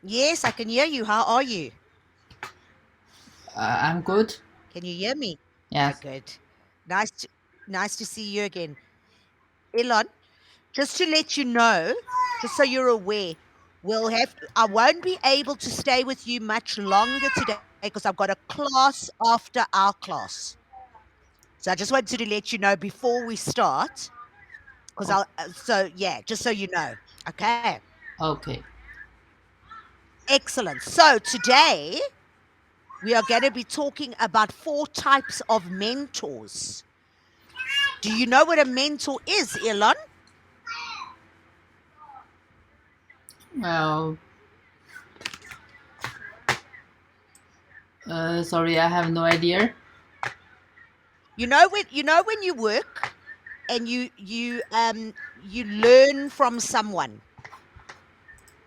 Yes, I can hear you. How are you? I'm good. Can you hear me? Yes. Good. Nice to nice to see you again. Elon, just to let you know, just so you're aware, I won't be able to stay with you much longer today because I've got a class after our class. So I just wanted to let you know before we start, because O- so yeah, just so you know. Okay. Okay. Excellent. So today we are going to be talking about four types of mentors. Do you know what a mentor is, Elon? Well, sorry, I have no idea. You know when you work and you learn from someone.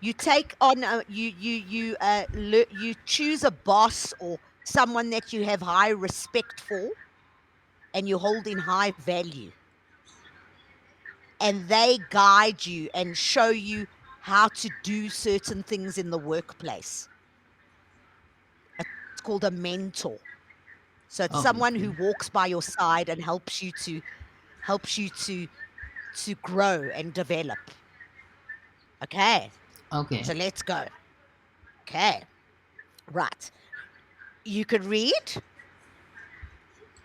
You take on you choose a boss or someone that you have high respect for and you hold in high value, and they guide you and show you how to do certain things in the workplace. It's called a mentor. So it's Oh, someone okay. who walks by your side and helps you to grow and develop. Okay. Okay. So let's go. Okay. Right. You could read.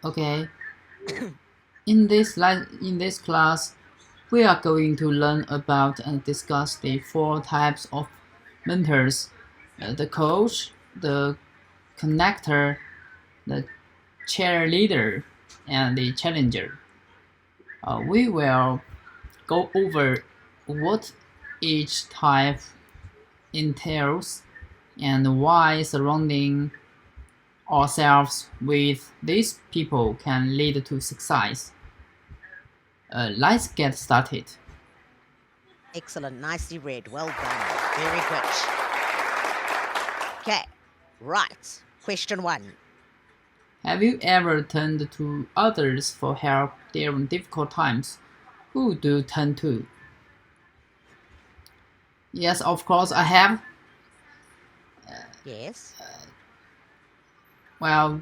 Okay. In this class, we are going to learn about and discuss the four types of mentors: the coach, the connector, the cheerleader, and the challenger. We will go over what each type entails and why surrounding ourselves with these people can lead to success. Let's get started. Excellent. Nicely read. Well done. Very good. Okay. Right. Question one. Have you ever turned to others for help during difficult times? Who do you turn to? Yes, of course I have. Yes. Well,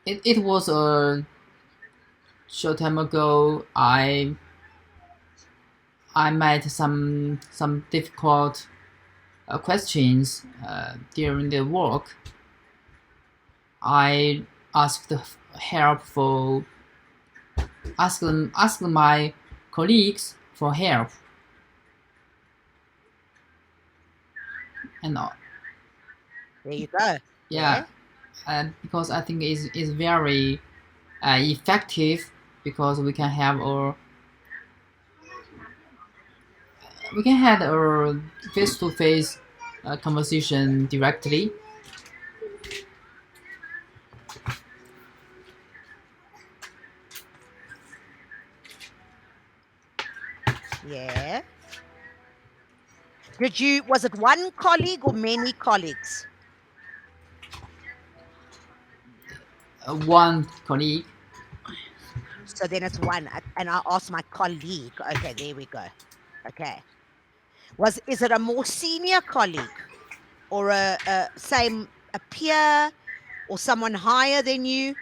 it was a short time ago. I met some difficult questions during the work. I asked help for asked my colleagues for help, and There you go. yeah, Yeah. because I think is very effective because we can have a face to face conversation directly. Yeah. Was it one colleague or many colleagues? One colleague. So then it's one. And I asked my colleague. Okay, there we go. Okay. Is it a more senior colleague or a same a peer or someone higher than you?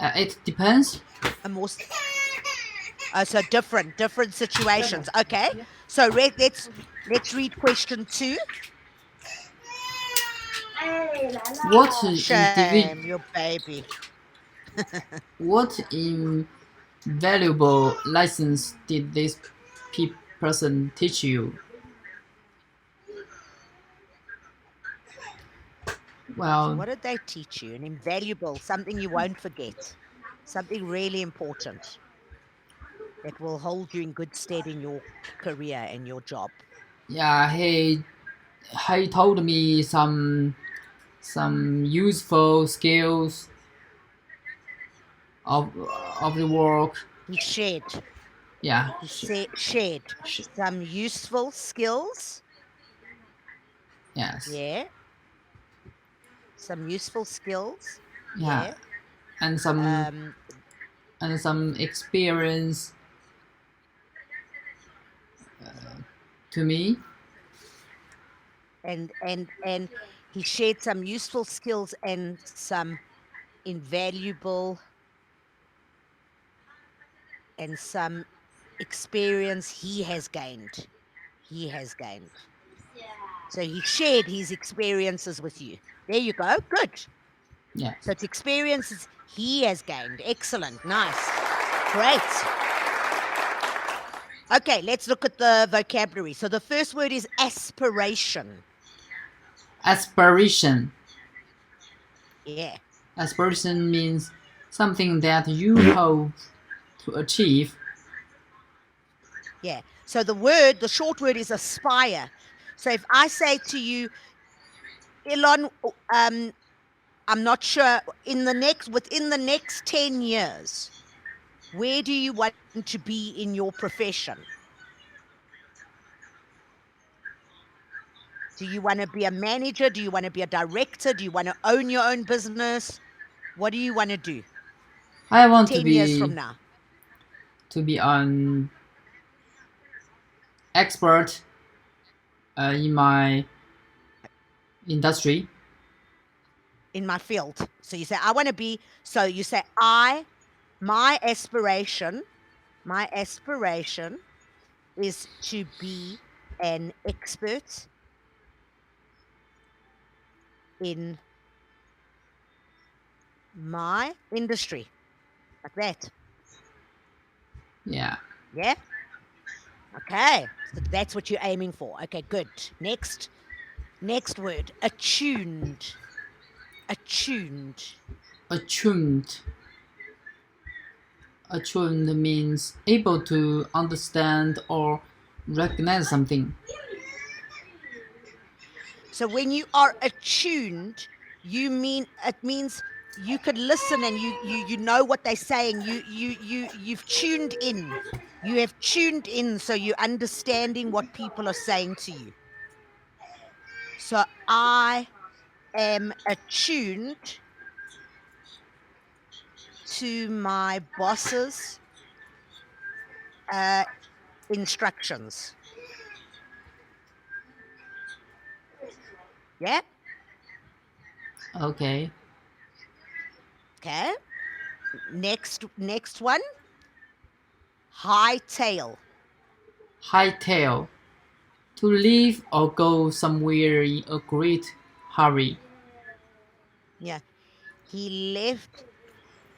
It depends. A more so different situations. Okay. So let's read question two. What individ- Shame, your baby. what invaluable lessons did this person teach you? So Well, what did they teach you? An invaluable, something you won't forget, something really important that will hold you in good stead in your career and your job. yeah, he told me some useful skills of of the work. He shared. Yeah, Shared some useful skills. yes, Yeah, some useful skills. yeah, Yeah. and some Um, and some experience To me, and he shared some useful skills and some invaluable and some experience he has gained. He has gained. So he shared his experiences with you. There you go. Good. yeah. So it's experiences he has gained. Excellent. Nice. Great. Okay, let's look at the vocabulary. So the first word is aspiration. Aspiration. Yeah. Aspiration means something that you hope to achieve. Yeah. So the short word is aspire. So if I say to you, Elon, I'm not sure within the next 10 years, where do you want to be in your profession? Do you want to be a manager? Do you want to be a director? Do you want to own your own business? What do you want to do I want 10 years from now? to be an expert in my industry. In my field. So you say, I want to be, so you say, my aspiration, my aspiration is to be an expert in my industry. Like that. Yeah. Yeah? Okay. So that's what you're aiming for. Okay, good. Next word. Attuned. Attuned. Attuned. Attuned means able to understand or recognize something. So when you are attuned, it means you could listen and you know what they're saying. You've tuned in. You have tuned in, so you're understanding what people are saying to you. So I am attuned to my boss's uh, instructions. Yeah. Okay. Okay. Next one. Hightail. Hightail. To leave or go somewhere in a great hurry. Yeah. He left.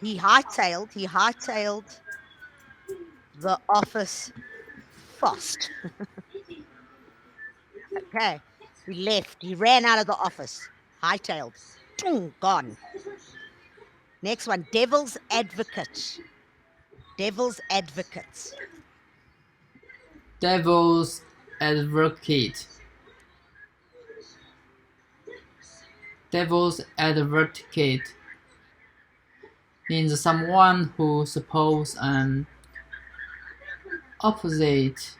He hightailed the office fast. Okay. He left. He ran out of the office. Hightailed. Gone. Next one. Devil's advocate. Devil's advocate. Devil's advocate. Devil's advocate means someone who supposes an opposite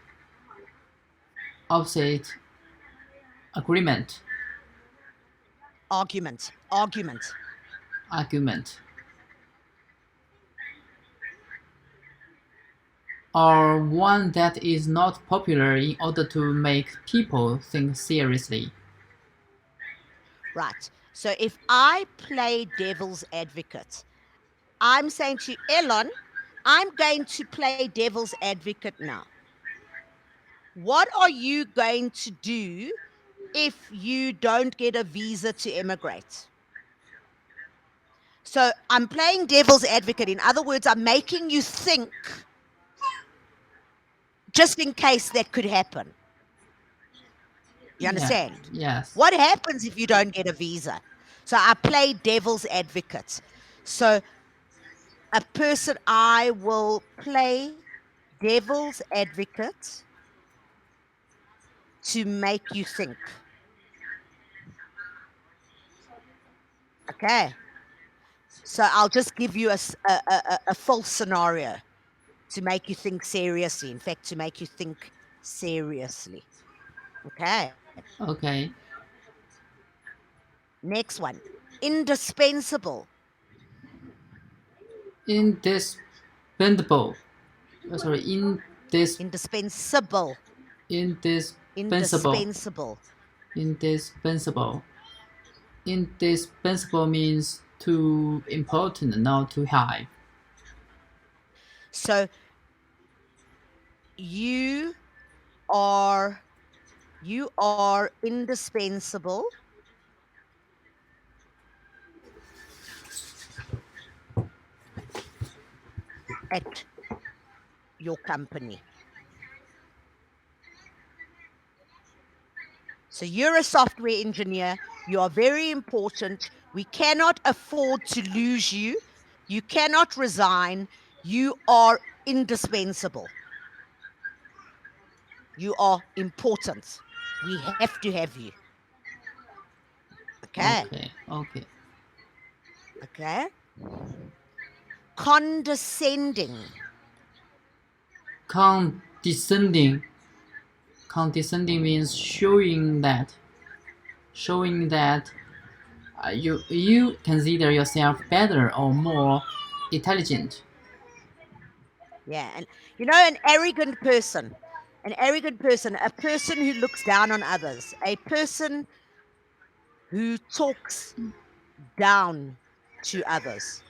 opposite agreement Argument. argument, or one that is not popular in order to make people think seriously. Right. So if I play devil's advocate, I'm saying to you, Elon, I'm going to play devil's advocate now. What are you going to do if you don't get a visa to immigrate? So I'm playing devil's advocate. In other words, I'm making you think just in case that could happen. You Yeah. understand? Yes. What happens if you don't get a visa? So I play devil's advocate. So I will play devil's advocate to make you think. Okay. So I'll just give you a false scenario to make you think seriously. In fact, to make you think seriously. Okay. Okay. Next one. Indispensable. Indispensable. Sorry. Indispensable. Indispensable. Indispensable. Indispensable. Indispensable means too important, not too high. So you are indispensable at your company. So you're a software engineer. You are very important. We cannot afford to lose you. You cannot resign. You are indispensable. You are important. We have to have you. Okay. Okay, okay. Okay. Condescending. Condescending. Condescending means showing that you consider yourself better or more intelligent. Yeah. And an arrogant person, a person who looks down on others, a person who talks down to others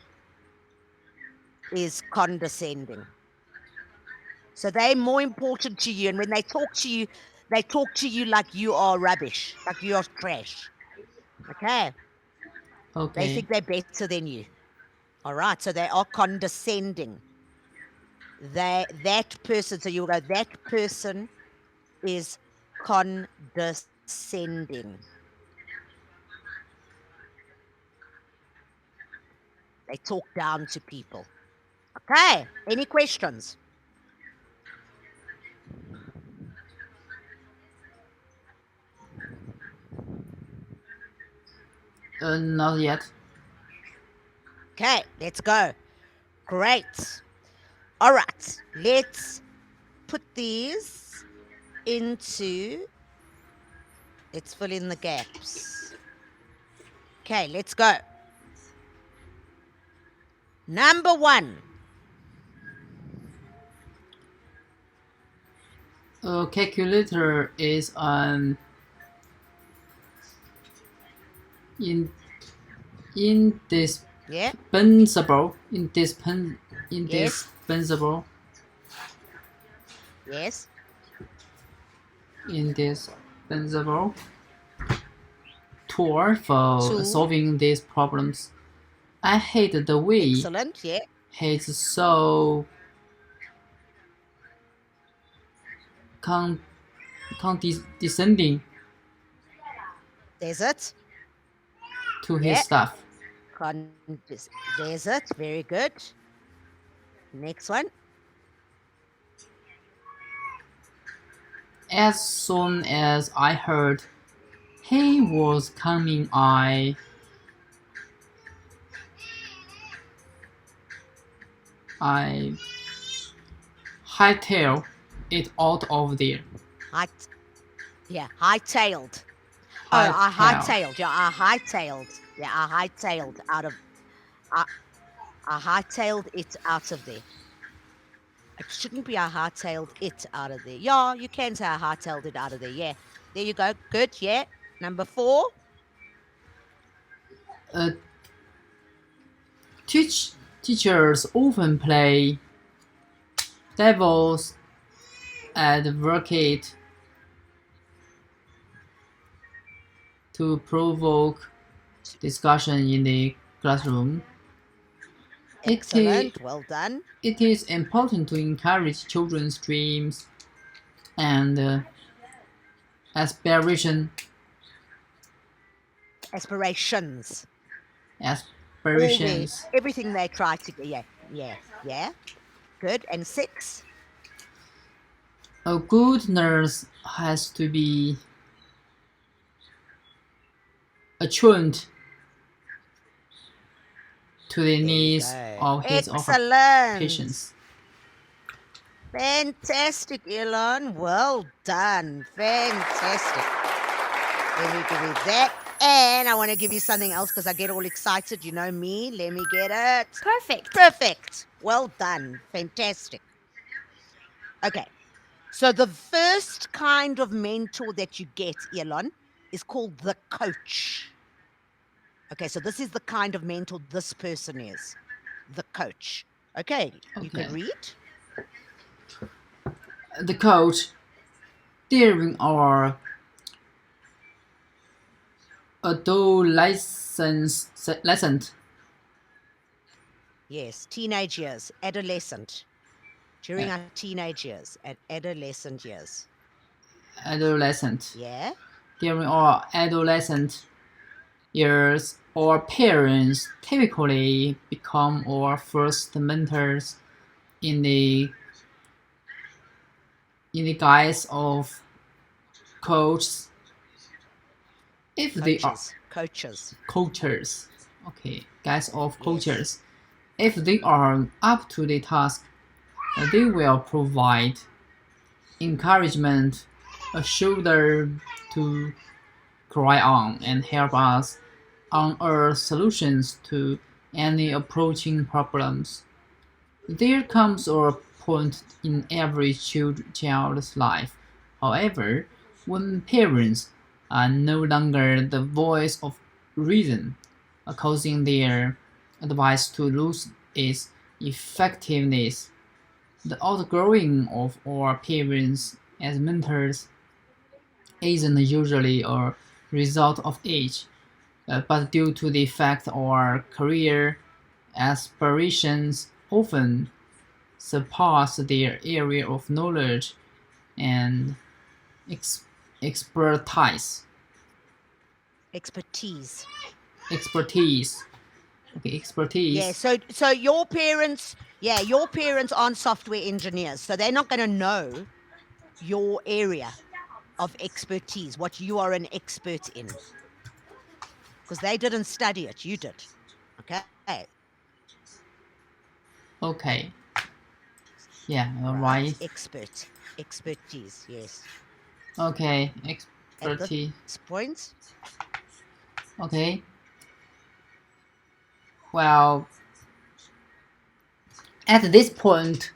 is condescending. So they're more important to you. And when they talk to you like you are rubbish, like you are trash. Okay. They Okay, think they're better than you. All right. So they are condescending. That person, so you go, that person is condescending. They talk down to people. Okay. Any questions? not yet. Okay. Let's go. Great. All right. Let's put these into, let's fill in the gaps. Okay. Let's go. Number 1. A calculator is an in, Yeah. indispensable, Yes. indispensable, Yes. indispensable tool for Tool. solving these problems. I hate the way Excellent. Yeah. he's so con- condescending There's it. to his Yeah. staff. There's it. Very good. Next one. As soon as I heard he was coming, I hightail it out of there. High, yeah, hightailed. Oh, I Hightail. hightailed. Yeah, I hightailed. Yeah, I hightailed out of. I, I hightailed it out of there. It shouldn't be I hightailed it out of there. Yeah, you can say I hightailed it out of there. Yeah, there you go. Good. Yeah. Number 4. Uh, teachers often play devil's advocate to provoke discussion in the classroom. It is, Excellent. Well done. it is important to encourage children's dreams and aspiration, Aspirations. All their aspirations. everything they try to. Yeah. Yeah. Yeah. Good. And 6. A good nurse has to be attuned to the There you needs go. of his or her Excellent. patients. Fantastic, Elon. Well done. Fantastic. Let me give you that. And I want to give you something else because I get all excited. You know me. Let me get it. Perfect. Perfect. Well done. Fantastic. Okay. So the first kind of mentor that you get, Elon, is called the coach. Okay, so this is the kind of mentor this person is, the coach. Okay, you can Okay. read. The coach during our adolescence lesson. Yes, teenage years, adolescent. During our teenage years and adolescent years. Adolescent. Yeah? During our adolescent years, our parents typically become our first mentors in the guise of coaches if they are Coaches. coaches. Okay, guise of Yes. coaches. If they are up to the task, they will provide encouragement, a shoulder to cry on, and help us unearth solutions to any approaching problems. There comes a point in every child's life, however, when parents are no longer the voice of reason, causing their advice to lose its effectiveness. The outgrowing of our parents as mentors isn't usually a result of age, but due to the fact our career aspirations often surpass their area of knowledge and ex- expertise. Expertise. Expertise. Okay, Yeah, expertise. so your parents aren't software engineers, so they're not going to know your area of expertise, what you are an expert in, because they didn't study it, you did. Okay? Okay, yeah, Right? alright. Expertise, yes. Okay, At this expertise. point, Okay, well, at this point,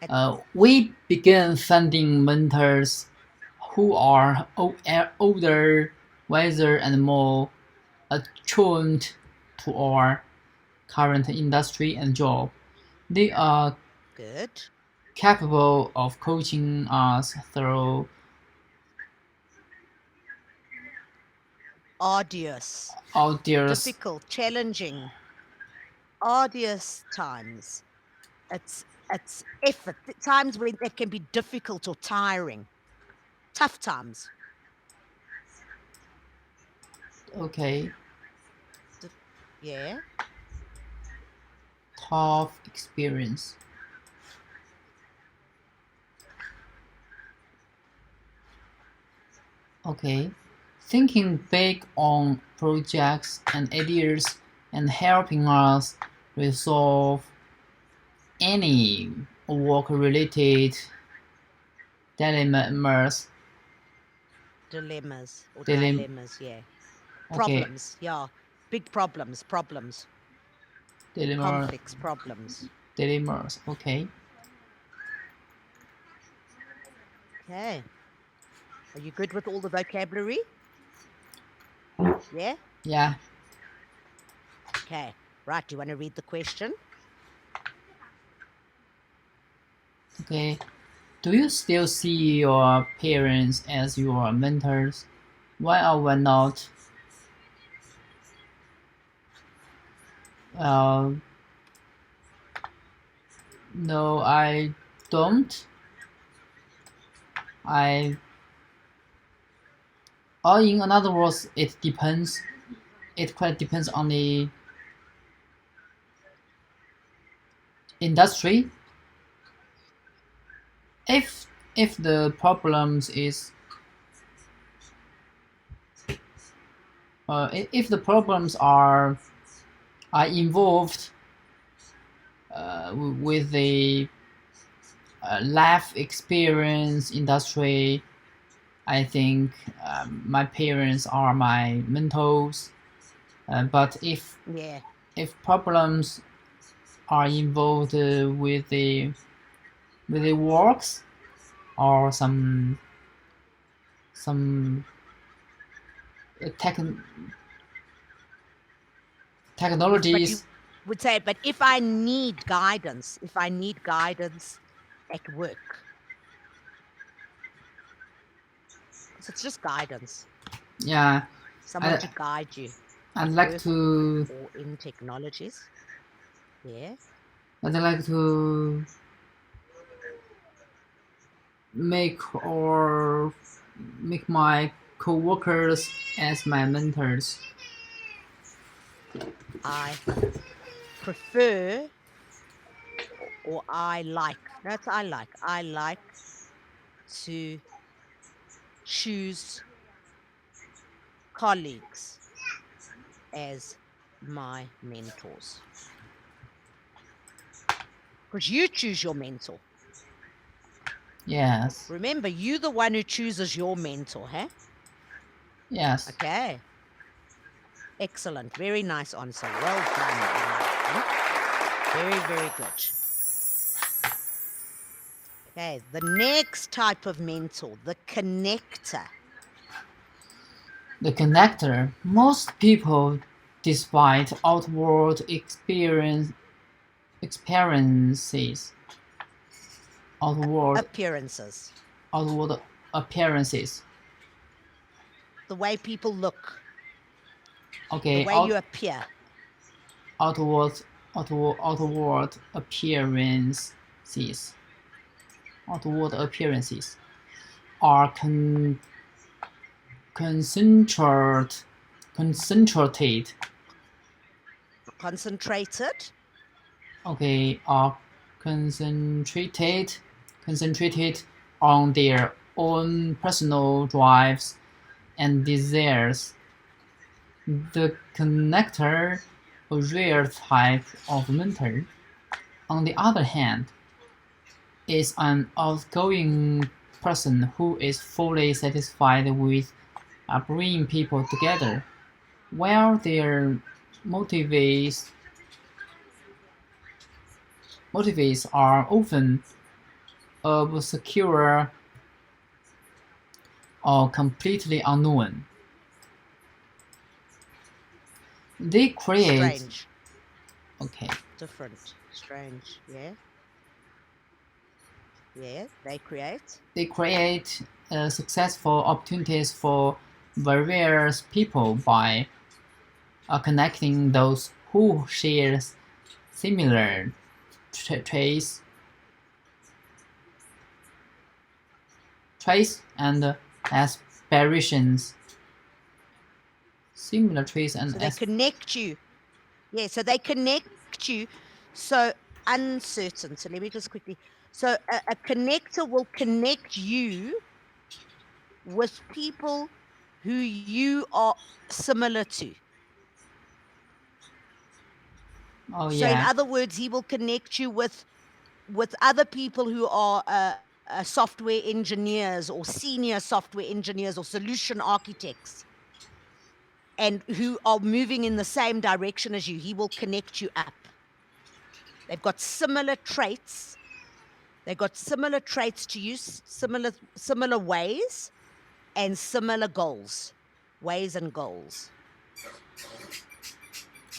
at, we begin finding mentors who are older, wiser, and more attuned to our current industry and job. They are good. capable of coaching us through Arduous, audience. difficult, challenging, arduous times. It's effort. Times when it can be difficult or tiring. Tough times. Okay, Yeah. tough experience. Okay, thinking big on projects and ideas and helping us resolve any work-related dilemmas. Dilemmas or Dilemma. dilemmas. Yeah. Okay, Problems. Yeah. Big problems. dilemma. Conflicts. Problems. Dilemmas. Okay. Okay. Are you good with all the vocabulary? Yeah. Yeah. Okay. Right. Do you want to read the question? Okay. Do you still see your parents as your mentors? Why or why not? Uh, no, I don't. I, or in other words, it depends. It quite depends on the industry. If the problems is if the problems are involved with the life experience industry, I think my parents are my mentors. But Yeah. if problems are involved with the works, or some tech, But you technologies. would say, but if I need guidance at work, because it's just guidance, Yeah, someone I to guide you I'd at like work to or in technologies. Yeah. I'd like to make or make my co-workers as my mentors. I prefer or I like. That's I like. I like to choose colleagues as my mentors. Because you choose your mentor. Yes, Remember, you the one who chooses your mentor, huh? yes. Okay. Excellent. Very nice answer. Well done, Elon. Very, very good. Okay. The next type of mentor, the connector. The connector. Most people, despite experiences, outward Appearances. outward appearances. The way people look, the Okay, way you appear. outward outward appearances. Outward appearances are concentrated concentrated Concentrated. okay, are concentrated on their own personal drives and desires. The connector, a rare type of mentor, on the other hand, is an outgoing person who is fully satisfied with bringing people together, while their motivates motivates are often obscure or completely unknown. They create Strange. okay. Different. Strange. Yeah. Yeah. They create. They create successful opportunities for various people by connecting those who share similar traits, and aspirations. Similar traits and So they connect you. Yeah. So they connect you. So uncertain. So let me just quickly. So a connector will connect you with people who you are similar to. oh So in yeah, other words, he will connect you with other people who are software engineers or senior software engineers or solution architects and who are moving in the same direction as you. He will connect you up. They've got similar traits. They've got similar traits to you, similar ways and similar goals. Ways and goals.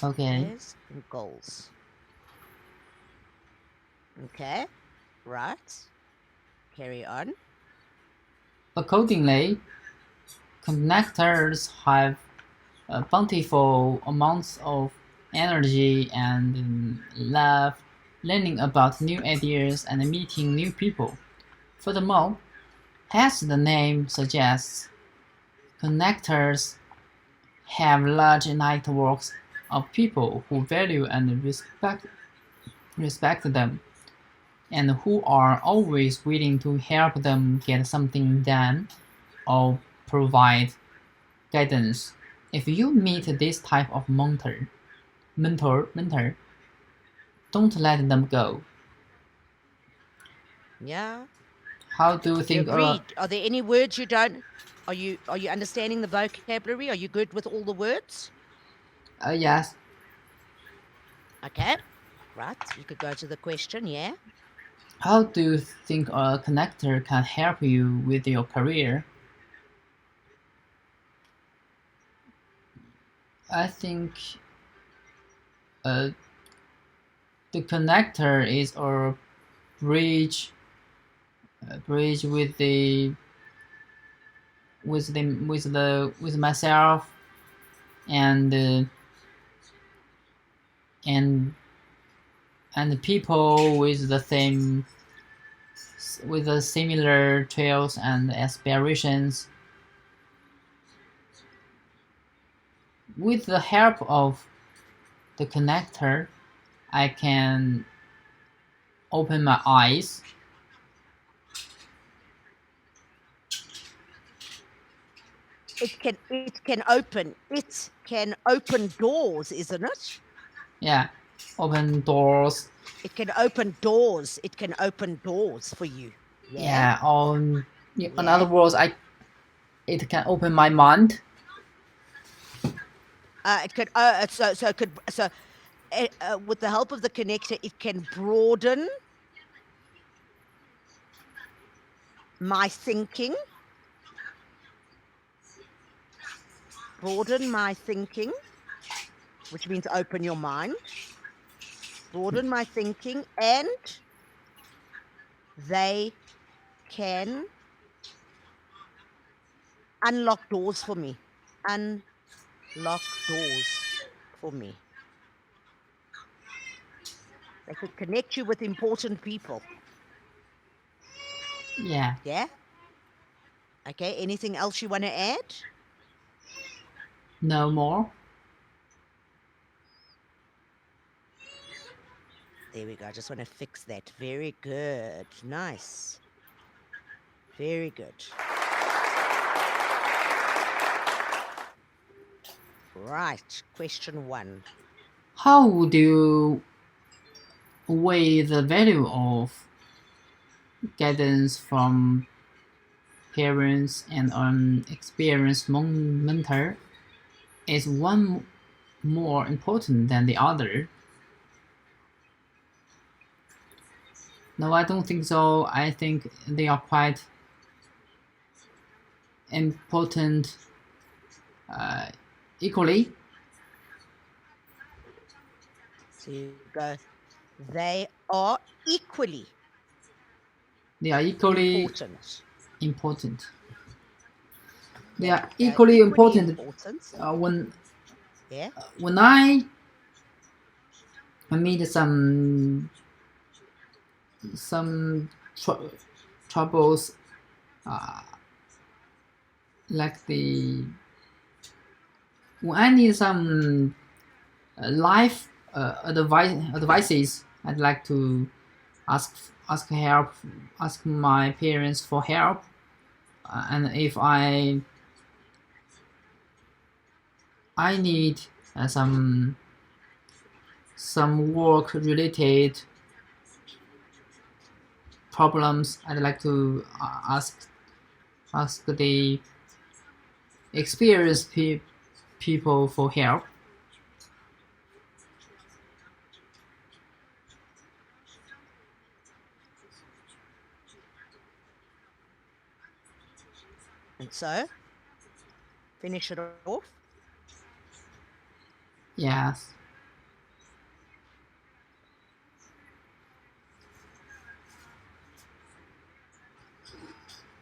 okay. Ways and goals. Okay. Right. Carry on. Accordingly, connectors have bountiful amounts of energy and love learning about new ideas and meeting new people. Furthermore, as the name suggests, connectors have large networks of people who value and respect them, and who are always willing to help them get something done or provide guidance. If you meet this type of mentor, don't let them go. Yeah. How do you You think? agreed. Are there any words you don't are you understanding the vocabulary? Are you good with all the words? Yes. Okay. Right. You could go to the question, yeah. How do you think a connector can help you with your career? I think uh, the connector is a bridge, bridge with myself and and and people with the same with the similar trails and aspirations. With the help of the connector, I can open my eyes. It can open doors, isn't it? Yeah, open doors. It can open doors. It can open doors for you. Yeah. Yeah, on in other Yeah. words, I it can open my mind. It could so it could so with the help of the connector, it can my thinking, broaden my thinking, which means open your mind, broaden my thinking, and they can unlock doors for me. Unlock doors for me. They could connect you with important people. Yeah, Yeah. Okay. Anything else you want to add? no more. There we go. I just want to fix that. Very good. Nice. Very good. Right. Question one. How would you weigh the value of guidance from parents and an experienced mentor? Is one more important than the other? No, I don't think so. I think they are quite important uh, equally. So you go, they are equally They are equally important. important. They Yeah. are They're equally equally important important. when Yeah. when I meet some troubles uh, like the when I need some life advices, I'd like to ask ask help, ask my parents for help, and if I need some work related problems, I'd like to ask the experienced people for help. And so finish it off. Yes,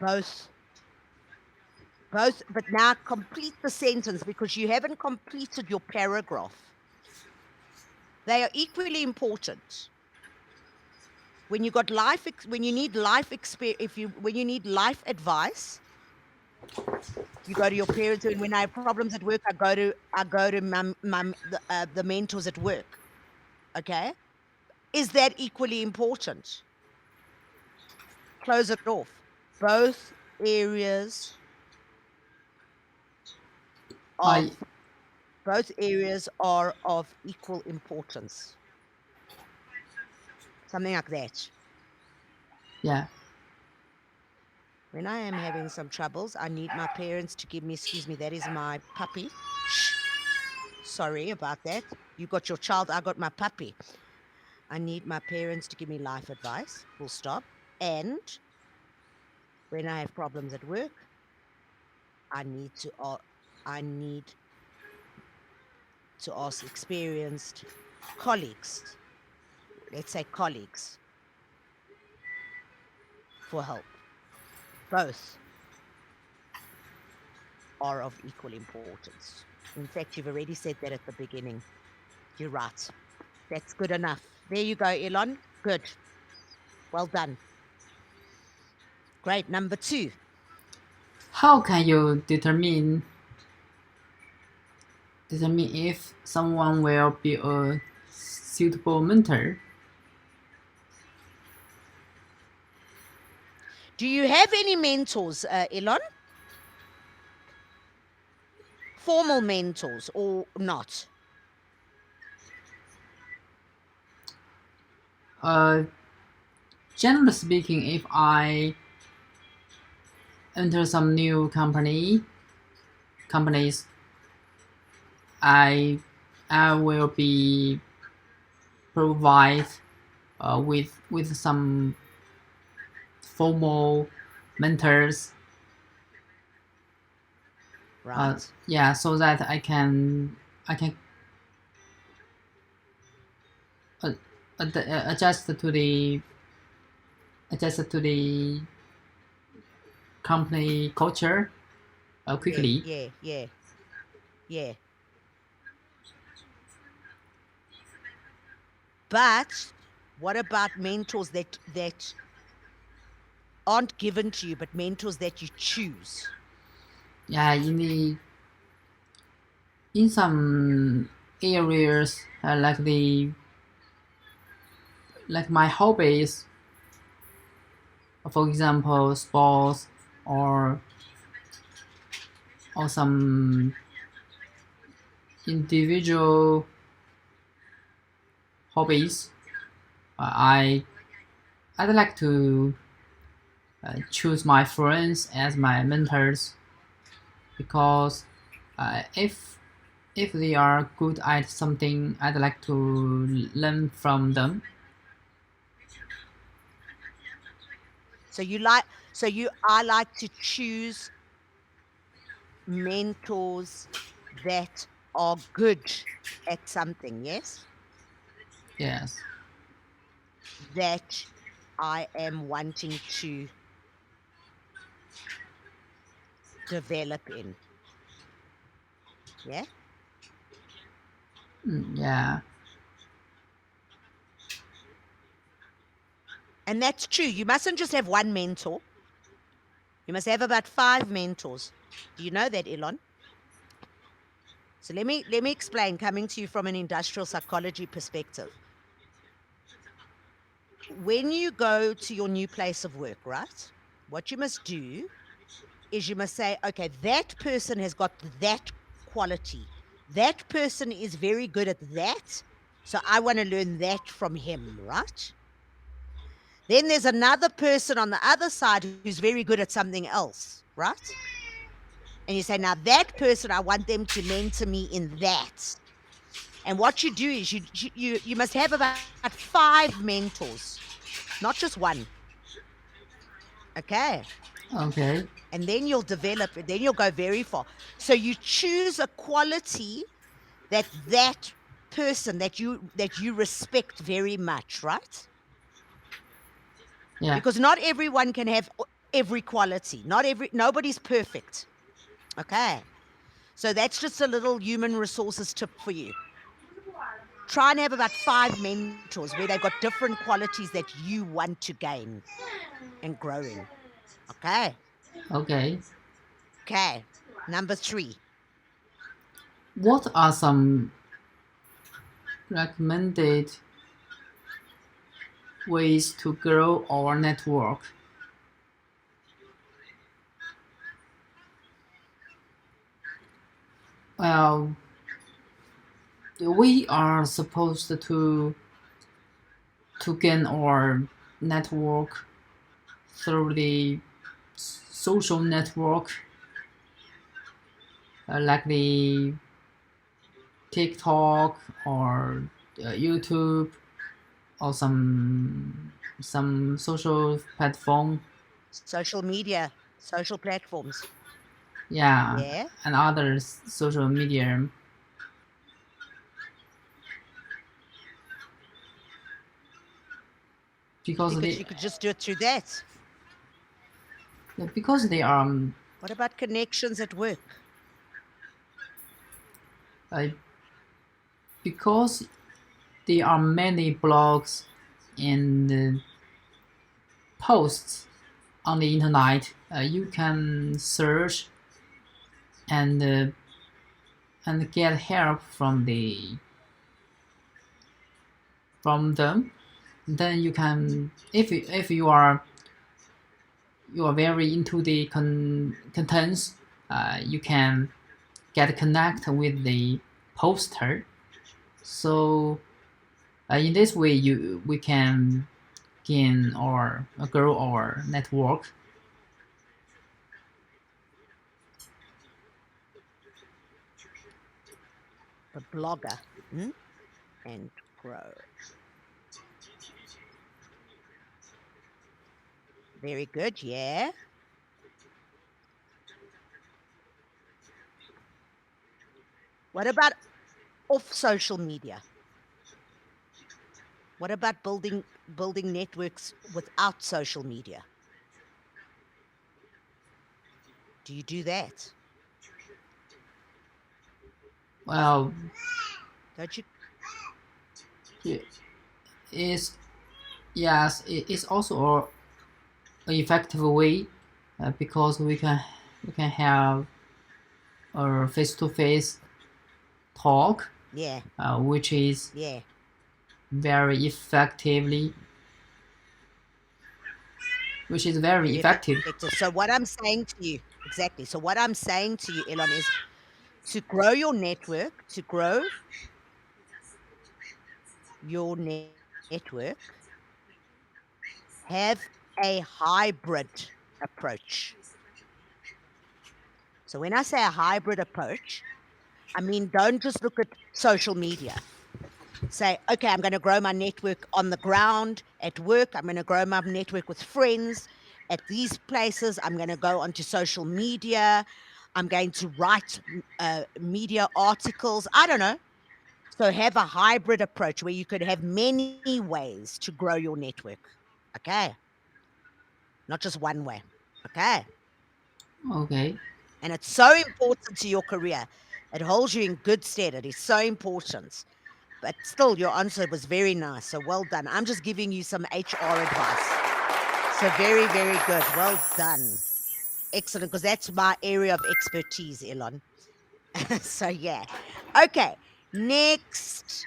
Both, but now complete the sentence because you haven't completed your paragraph. They are equally important. When you need life experience, when you need life advice, you go to your parents. And when I have problems at work, I go to the mentors at work. Okay, is that equally important? Close it off. Both areas I of both areas are of equal importance. Something like that. yeah When I am having some troubles, I need my parents to give me, excuse me, that is my puppy. Shh. Sorry about that. You got your child, I got my puppy. I need my parents to give me life advice, full stop. And when I have problems at work, I need to I need to ask experienced colleagues, let's say colleagues, for help. Both are of equal importance. In fact, you've already said that at the beginning. You're right. That's good enough. There you go, Elon. Good. Well done. Great. Number two. How can you determine if someone will be a suitable mentor? Do you have any mentors, Elon? Formal mentors or not? Uh, Generally speaking, if I enter some new companies, I I will be provide with some formal mentors. Right. Yeah, so that I can uh, adjust to the company culture Yeah, quickly. yeah, yeah, yeah. But what about mentors that aren't given to you, but mentors that you choose? Yeah, in some areas like my hobbies, for example, sports or some individual hobbies, I I'd like to choose my friends as my mentors because if they are good at something, I'd like to learn from them. So you like, so you, I like to choose mentors that are good at something, yes? Yes. That I am wanting to develop in. Yeah. Yeah. And that's true. You mustn't just have one mentor. You must have about 5 mentors. Do you know that, Elon? So let me explain, coming to you from an industrial psychology perspective. When you go to your new place of work, right? What you must do is you must say, okay, that person has got that quality. That person is very good at that. So I want to learn that from him, right? Then there's another person on the other side who's very good at something else, right? And you say, now that person, I want them to mentor me in that. And what you do is you must have about 5 mentors, not just one. Okay. Okay. And then you'll develop it, then you'll go very far. So you choose a quality that person that you respect very much, right? Yeah. Because not everyone can have every quality. Nobody's perfect. Okay. So that's just a little human resources tip for you. Try and have about 5 mentors where they've got different qualities that you want to gain and grow in. Okay. Okay. Okay. Number 3. What are some recommended ways to grow our network? Well, we are supposed to gain our network through the social network like the TikTok or YouTube or some social platform, Social media, social platforms. yeah, Yeah, and other social media because because you could just do it through that. they are What about connections at work? uh, because there are many blogs and posts on the internet. You can search and uh, and get help from them. Then you can, if you are very into the contents, you can get connect with the poster. So in this way, you we can gain or grow our network. A blogger, hmm? And grow. Very good. Yeah. What about off social media? What about building networks without social media? Do you do that? Well, Don't you? it is yes, it is also an effective way because we can have a face-to-face talk, Yeah. which is Yeah. very effectively, which is very Very effective. effective. So what I'm saying to you, exactly. So what I'm saying to you, Elon, is to grow your network, to grow your network, have a hybrid approach. So when I say a hybrid approach, I mean don't just look at social media. Say, okay, I'm going to grow my network on the ground at work. I'm going to grow my network with friends at these places. I'm going to go onto social media. I'm going to write media articles. I don't know. So have a hybrid approach where you could have many ways to grow your network. Okay. Not just one way. Okay. Okay. And it's so important to your career. It holds you in good stead. It is so important. But still, your answer was very nice. So well done. I'm just giving you some HR advice. So very, very good. Well done. Excellent, because that's my area of expertise, Elon. So yeah. Okay. Next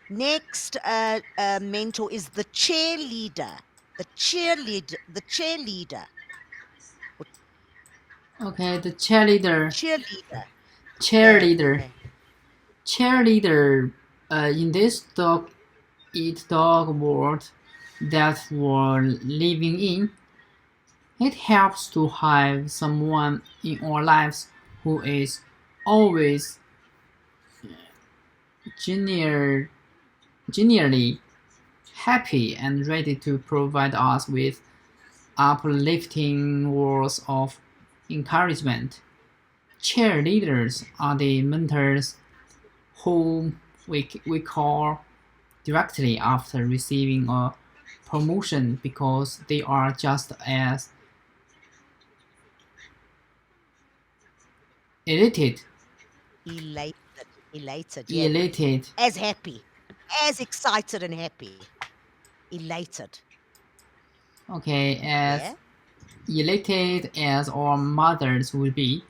mentor is the cheerleader. The cheerleader. Okay. The cheerleader. Cheerleader. Yeah. Cheerleader. Cheerleader. In this dog world that we're living in, it helps to have someone in our lives who is always genuine, genuinely happy and ready to provide us with uplifting words of encouragement. Cheerleaders are the mentors whom we call directly after receiving a promotion because they are just as elated, Elated. Elated. Yeah. elated, As happy. As excited and happy. Elated. okay, as Yeah. elated as our mothers would be.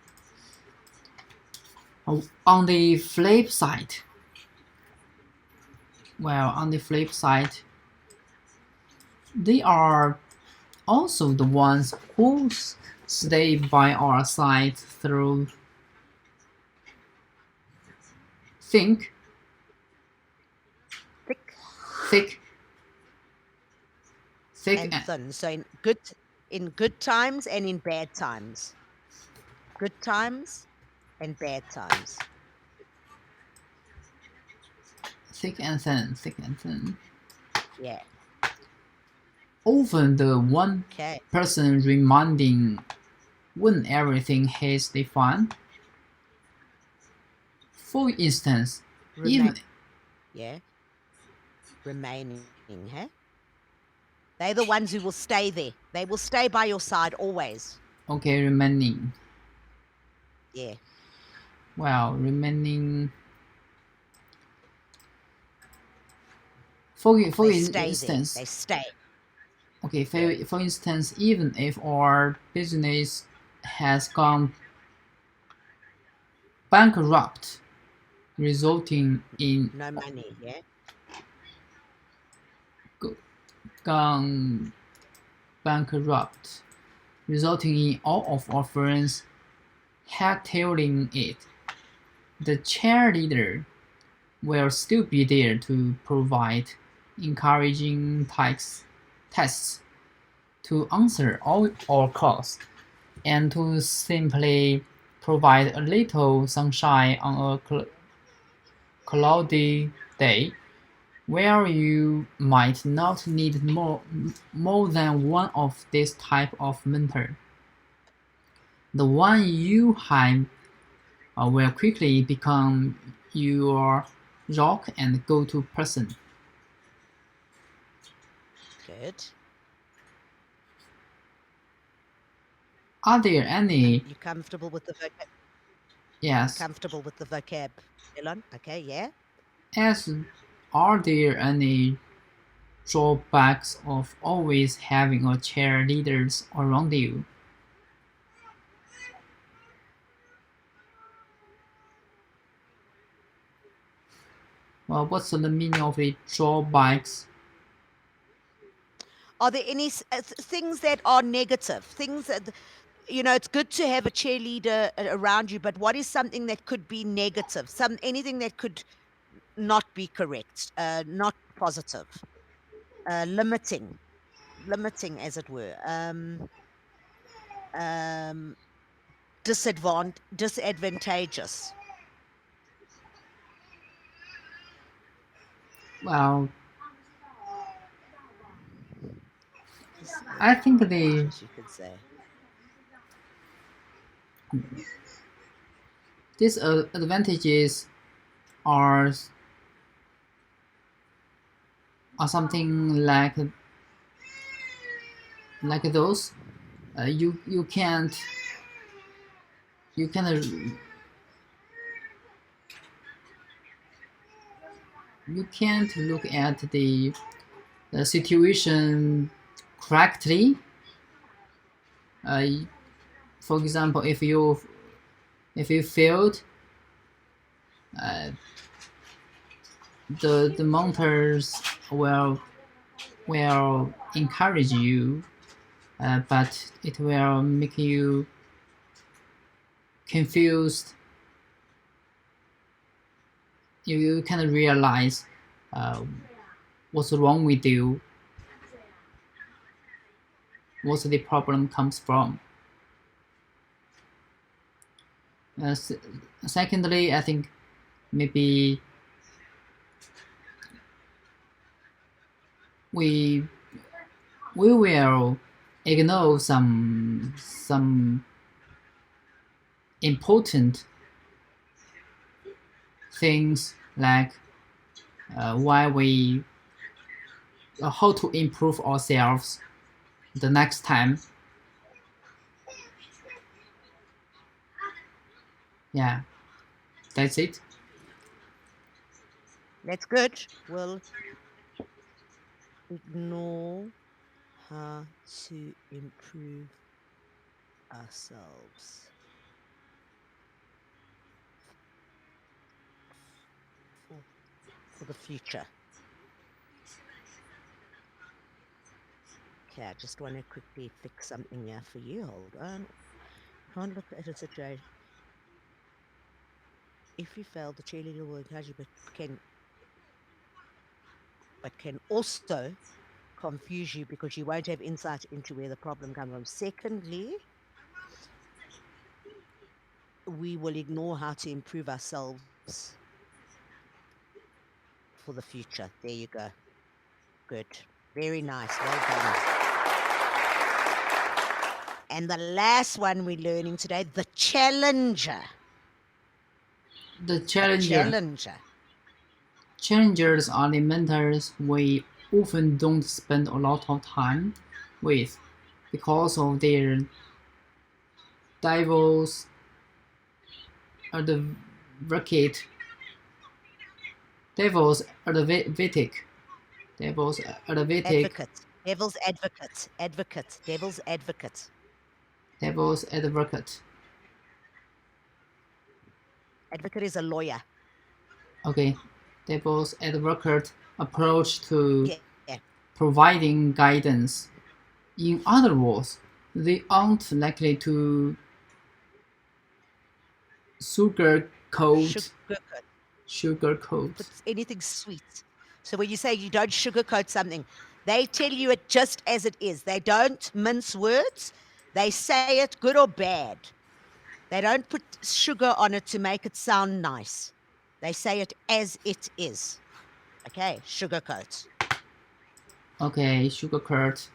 On the flip side, on the flip side, they are also the ones who stay by our side through think, Thick thick, thick, and thin. So in good times and in bad times. Good times and bad times. thick and thin, thick and thin. Yeah. Often the one Okay. person reminding when everything has the fun. For instance, Remain. even Yeah. Remaining. Hey. They're the ones who will stay there. They will stay by your side always. okay, remaining. Yeah. Well, remaining. For They stay there. instance, They stay. okay, Yeah. for instance, even if our business has gone bankrupt, resulting in No money. Yeah. gone bankrupt, resulting in all of our friends hatailing it, the cheerleader will still be there to provide encouraging tests to answer all our calls and to simply provide a little sunshine on a cloudy day where you might not need more than one of this type of mentor. The one you have will quickly become your rock and go-to person. Good. Are there any You comfortable with the vocab? You yes, comfortable with the vocab, Elon? Okay. Yeah. as are there any drawbacks of always having a cheerleaders around you? Well, what's the meaning of the drawbacks? Are there any things that are negative? Things that it's good to have a cheerleader around you, but what is something that could be negative? Anything that could not be correct, not positive, limiting, as it were, um, disadvantageous. Well, I think the Disadvantageous, you could say. disadvantages are are something like those. You can't you can you can't look at the situation correctly. Uh, for example, if you failed, uh, the mentors will encourage you, but it will make you confused. You can realize uh, what's wrong with you, what the problem comes from. Uh, secondly, I think maybe we we will ignore some important things like why we how to improve ourselves the next time. Yeah, that's it. That's good. We'll ignore how to improve ourselves for, for the future. Okay, I just want to quickly fix something here for you. Hold on. Can't look at a situation. If you fail, the cheerleader will encourage you, but can also confuse you because you won't have insight into where the problem comes from. Secondly, we will ignore how to improve ourselves for the future. There you go. Good. Very nice. Well done. And the last one we're learning today, the challenger. The The challenger. challenger. Challengers are the mentors we often don't spend a lot of time with because of their diverse advocate, devil's advocatic, devil's advocatic, Advocate. Devil's advocate. Advocate. Devil's advocate. devil's advocate. Advocate is a lawyer. Okay, devil's advocate approach to Yeah. providing guidance. In other words, they aren't likely to sugarcoat sugarcoat. Put anything sweet. So when you say you don't sugarcoat something, they tell you it just as it is. They don't mince words. They say it good or bad. They don't put sugar on it to make it sound nice. They say it as it is. Okay, sugarcoat. Okay, sugarcoat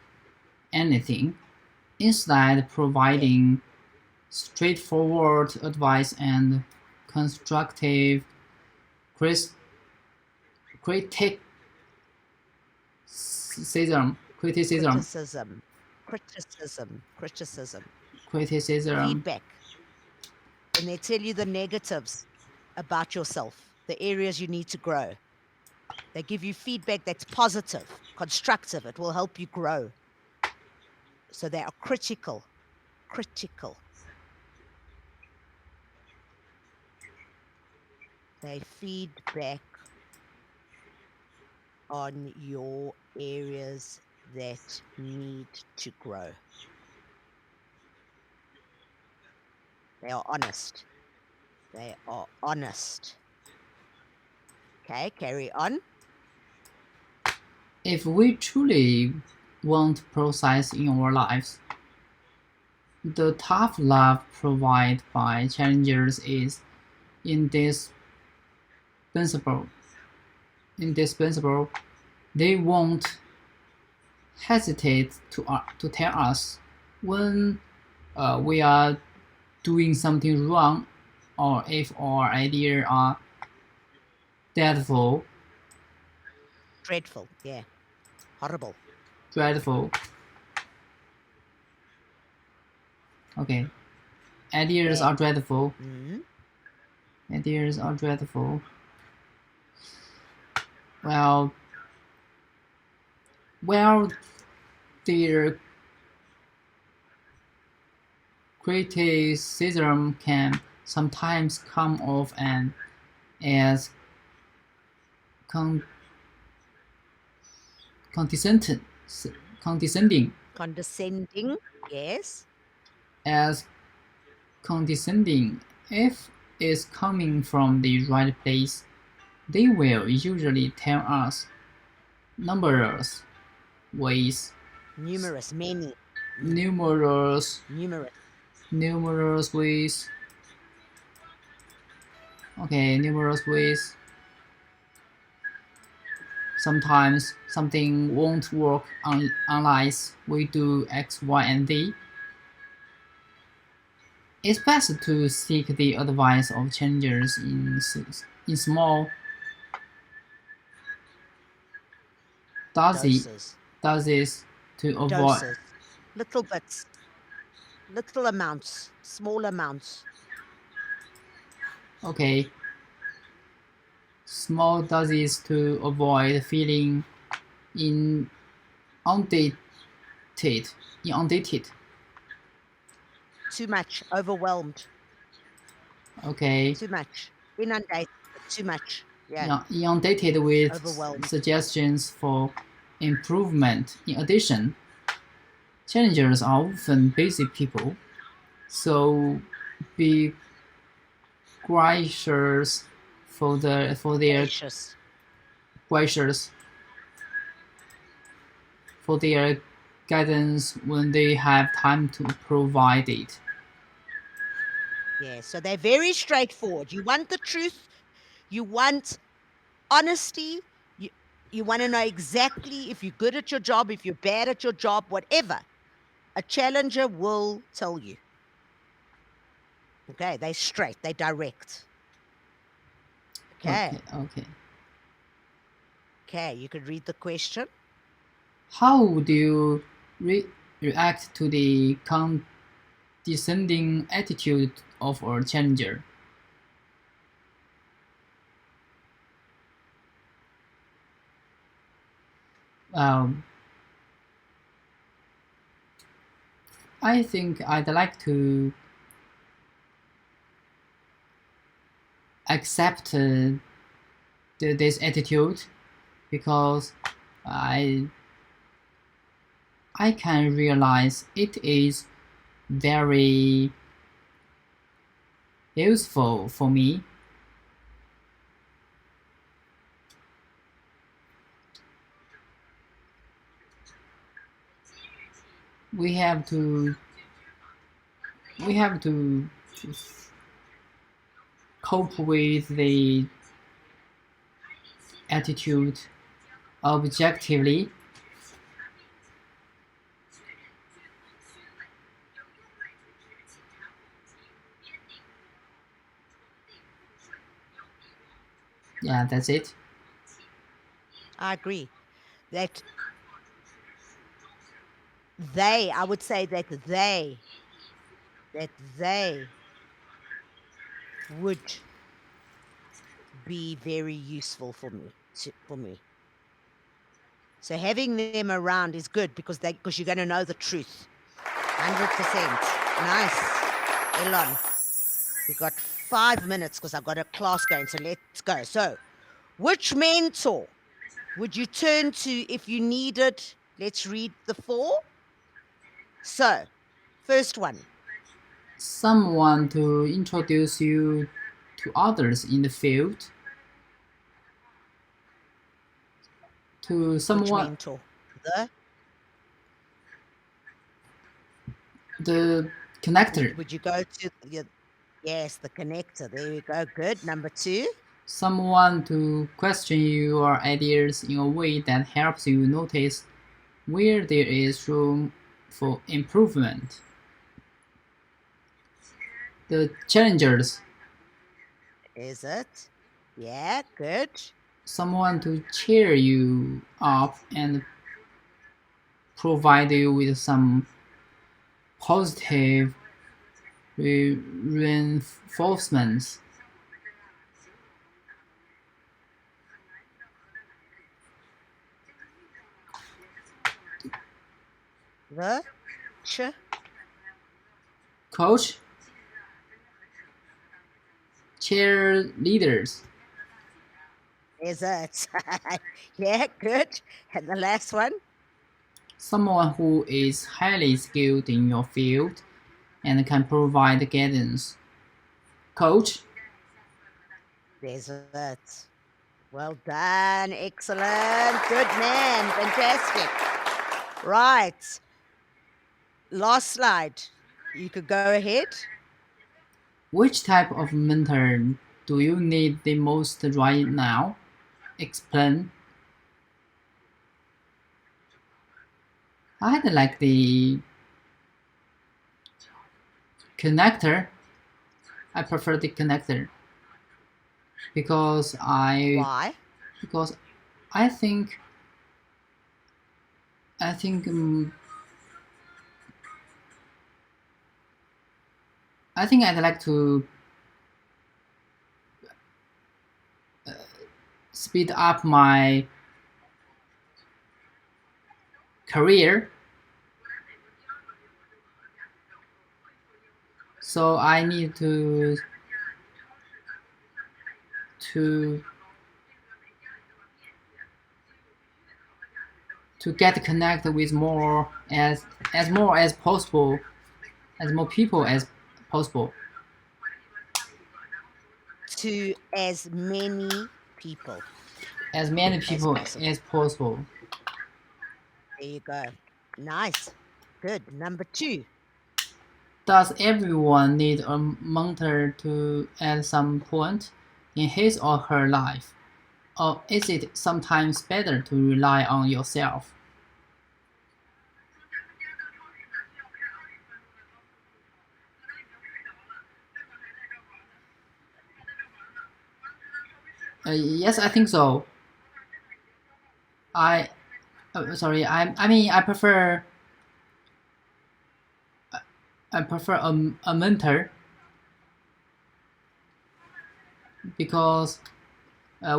anything. Instead, Yeah. providing straightforward advice and constructive criticism. Criticism. Criticism. Criticism. Criticism. Feedback. And they tell you the negatives about yourself, the areas you need to grow. They give you feedback that's positive, constructive. It will help you grow. So they are critical. Critical. They feedback on your areas that need to grow. They are honest. They are honest. Okay, carry on. If we truly want process in our lives, the tough love provided by challengers is indispensable. Indispensable. They won't hesitate to tell us when we are doing something wrong or if our ideas are dreadful. Dreadful. Yeah. Horrible. Dreadful. Okay. Ideas Bad. are dreadful. Mm-hmm. Ideas are dreadful. Well, their criticism can sometimes come off as con- condescending, condescending, Condescending. Yes. as condescending. If it's coming from the right place, they will usually tell us numerous ways, Numerous. Many. numerous, Numerous. numerous ways. Okay, numerous ways. Sometimes something won't work unless we do X, Y, and Z. It's best to seek the advice of challengers in small Doses. doses to avoid. Doses. Little bits. Little amounts. Small amounts. Okay, small doses to avoid feeling inundated. Inundated. Too much. Overwhelmed. Okay, Too much. Inundated. Too much. Yeah. inundated with Overwhelmed. suggestions for improvement. In addition, challengers are often busy people, so be gracious for their Gracious. gracious for their guidance when they have time to provide it. Yeah. So they're very straightforward. You want the truth. You want honesty. You want to know exactly if you're good at your job, if you're bad at your job, whatever. A challenger will tell you. Okay, they straight, they direct. Okay. Okay, okay. Okay, you could read the question. How would you react to the condescending attitude of a challenger? Um, I think I'd like to accept this attitude because I I can realize it is very useful for me. We have to we have to cope with the attitude objectively. Yeah, that's it. I agree that I would say that they would be very useful for me. For me. So having them around is good because you're going to know the truth. 100%. Nice. Elon, we got 5 minutes because I've got a class going. So let's go. So, which mentor would you turn to if you needed? Let's read the four. So, first one. Someone to introduce you to others in the field, to Which someone, mentor? The the connector, would you go to? Yes, the connector. There you go. Good. Number two. someone to question your ideas in a way that helps you notice where there is room for improvement. The challengers, Is it? Yeah. Good. someone to cheer you up and provide you with some positive reinforcements. The ch. Coach, cheerleaders, Is it? Yeah. Good. And the last one. someone who is highly skilled in your field and can provide guidance. Coach, There's it. Well done. Excellent. Good man. Fantastic. Right. Last slide. You could go ahead. which type of mentor do you need the most right now? Explain. I'd like the connector. I prefer the connector because I Why? because I think I think I think I'd like to speed up my career, so I need to to get connected with more as possible, as more people as possible, To as many people as many as people possible. as possible. There you go. Nice. Good. Number two. Does everyone need a mentor to at some point in his or her life? Or is it sometimes better to rely on yourself? Yes, I think so. I sorry. I mean I prefer a mentor because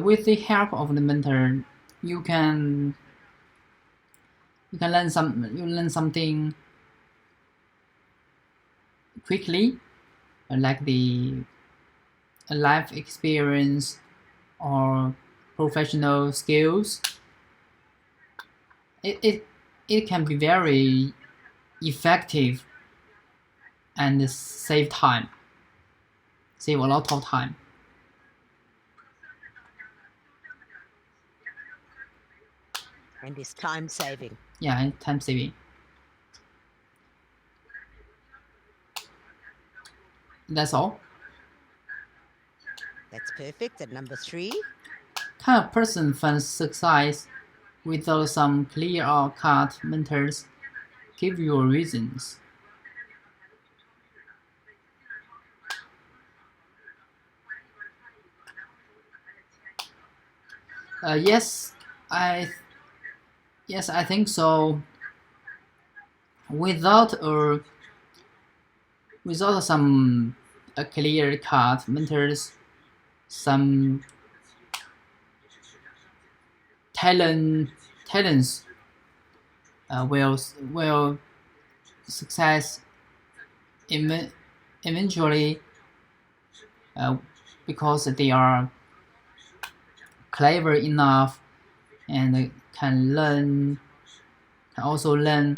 with the help of the mentor, you can you learn something quickly, like the life experience or professional skills. It, it, it can be very effective and save a lot of time. And is time saving. Yeah, and time saving. That's all. That's perfect. And number 3, Can a person find success without some clear or cut mentors? Give your reasons. Yes, I yes I think so. Without some clear cut mentors, some talent talents will success ev- eventually uh, because they are clever enough and can also learn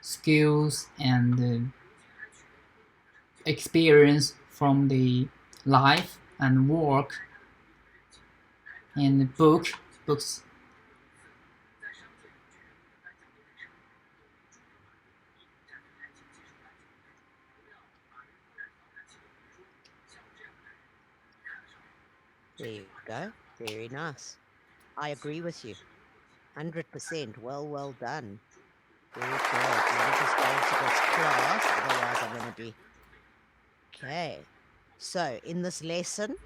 skills and experience from the life and work and books. there you go. Very nice. I agree with you. 100%. Well done. Very good. Let me just go into this class. Otherwise, I'm going to be. Okay. So, in this lesson,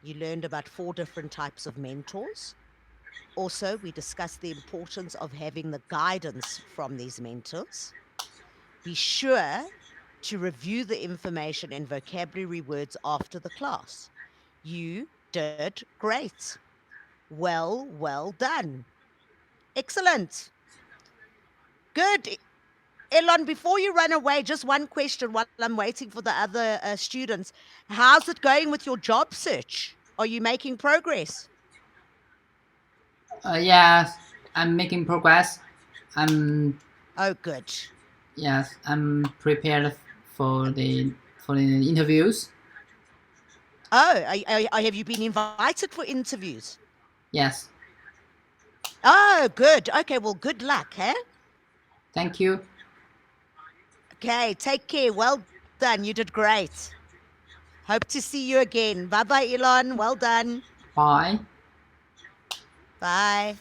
you learned about 4 different types of mentors. Also, we discussed the importance of having the guidance from these mentors. Be sure to review the information and vocabulary words after the class. You did great. Well done. Excellent. Good. Elon, before you run away, just one question while I'm waiting for the other students. How's it going with your job search? Are you making progress? Yeah, I'm making progress. I'm Oh, good. Yes, I'm prepared Uh, for the interviews. Oh, have you been invited for interviews? Yes, Oh, good. Okay, well, good luck, eh? thank you. Okay, take care. Well done. You did great. Hope to see you again. Bye bye, Elon. Well done. Bye. Bye.